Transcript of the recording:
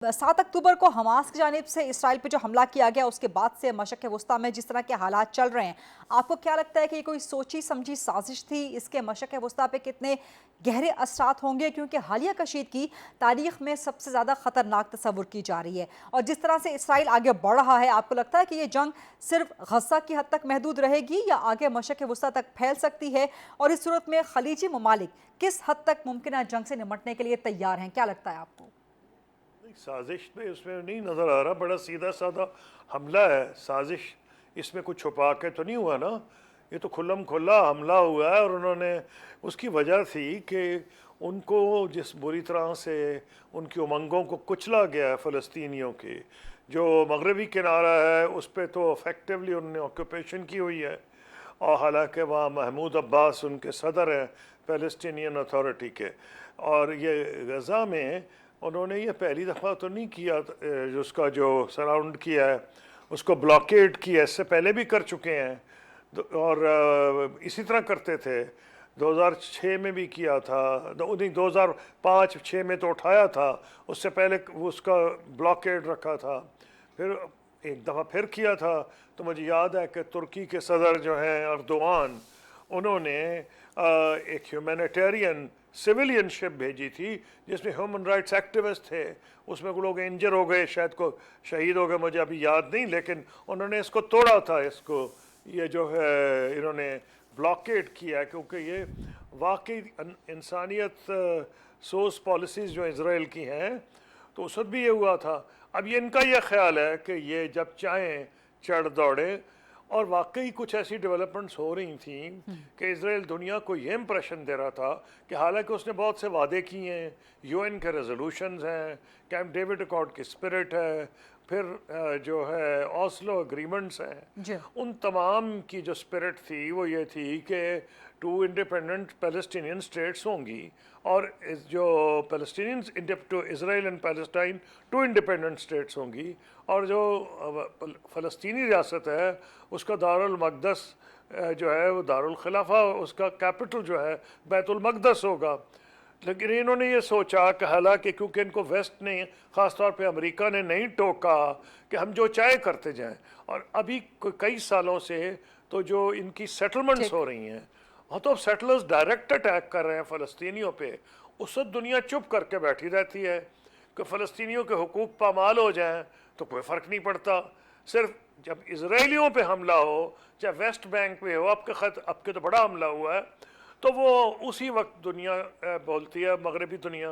7 अक्टूबर को हमास की जानिब से इसराइल पे जो हमला किया गया उसके बाद से मशरक़ वस्ता में जिस तरह के हालात चल रहे हैं, आपको क्या लगता है कि ये कोई सोची समझी साजिश थी? इसके मशरक़ वस्ता पे कितने गहरे असरात होंगे? क्योंकि हालिया कशीदगी तारीख में सबसे ज़्यादा ख़तरनाक तस्वुर की जा रही है। और जिस तरह से इसराइल आगे बढ़ रहा है, आपको लगता है कि ये जंग सिर्फ गज़ा की हद तक महदूद रहेगी या आगे मशरक़ वस्ता तक फैल सकती है? और इस सूरत में खलीजी ममालिक किस हद तक मुमकिन जंग से निमटने के लिए तैयार हैं? क्या लगता है आपको? साजिश तो इसमें नहीं नज़र आ रहा, बड़ा सीधा साधा हमला है। साजिश इसमें कुछ छुपा के तो नहीं हुआ ना, ये तो खुल्लम खुल्ला हमला हुआ है। और उन्होंने उसकी वजह थी कि उनको जिस बुरी तरह से उनकी उमंगों को कुचला गया है फ़लस्तीनियों के, जो मगरबी किनारा है उस पर तो इफ़ेक्टिवली उन्होंने ऑक्यूपेशन की हुई है। और हालांकि वहाँ महमूद अब्बास उनके सदर हैं फ़लस्तीनियन अथॉरिटी के। और ये गज़ा में उन्होंने ये पहली दफ़ा तो नहीं किया, उसका जो सराउंड किया है उसको ब्लॉकेड किया, इससे पहले भी कर चुके हैं। और इसी तरह करते थे, 2006 में भी किया था, नहीं 2005-6 में तो उठाया था, उससे पहले उसका ब्लॉकेड रखा था, फिर एक दफ़ा फिर किया था। तो मुझे याद है कि तुर्की के सदर जो हैं अर्दोआन, उन्होंने एक ह्यूमैनिटेरियन सिविलियन शिप भेजी थी जिसमें ह्यूमन राइट्स एक्टिविस्ट थे। उसमें कुछ लोग इंजर हो गए, शायद को शहीद हो गए, मुझे अभी याद नहीं, लेकिन उन्होंने इसको तोड़ा था। इसको ये जो है इन्होंने ब्लॉकेड किया क्योंकि ये वाकई इंसानियत सोच पॉलिसीज़ जो इसराइल की हैं, तो उस वक्त भी ये हुआ था। अब ये इनका ये ख्याल है कि ये जब चाहें चढ़ दौड़े। और वाकई कुछ ऐसी डेवलपमेंट्स हो रही थी कि इसराइल दुनिया को ये इम्प्रेशन दे रहा था कि हालांकि उसने बहुत से वादे किए हैं, यूएन के रेजोल्यूशंस हैं, कैंप डेविड अकॉर्ड की स्पिरिट है, फिर जो है ओस्लो एग्रीमेंट्स हैं, उन तमाम की जो स्पिरिट थी वो ये थी कि 2 इंडिपेंडेंट पैलेस्टीनियन स्टेट्स होंगी। और जो Palestinian two Israel and Palestine 2 independent states होंगी। और जो फ़लस्तीनी रियासत है उसका दारुल मक़दस जो है वो दारुल खिलाफा, उसका कैपिटल जो है बैतुल मक़दस होगा। लेकिन इन्होंने ये सोचा कि हालांकि क्योंकि इनको वेस्ट ने, ख़ास तौर पे अमेरिका ने नहीं टोका कि हम जो चाहे करते जाएं। और अभी कई सालों से तो जो इनकी सेटलमेंट्स हो रही हैं, वहाँ तो अब सेटलर्स डायरेक्ट अटैक कर रहे हैं फ़लस्तीनियों पे। उस वक्त दुनिया चुप करके बैठी रहती है कि फ़लस्तीनियों के हुकूक पामाल हो जाएं तो कोई फ़र्क नहीं पड़ता। सिर्फ जब इसराइलियों पे हमला हो, चाहे वेस्ट बैंक पे हो, आपके तो बड़ा हमला हुआ है, तो वो उसी वक्त दुनिया बोलती है, मगरबी दुनिया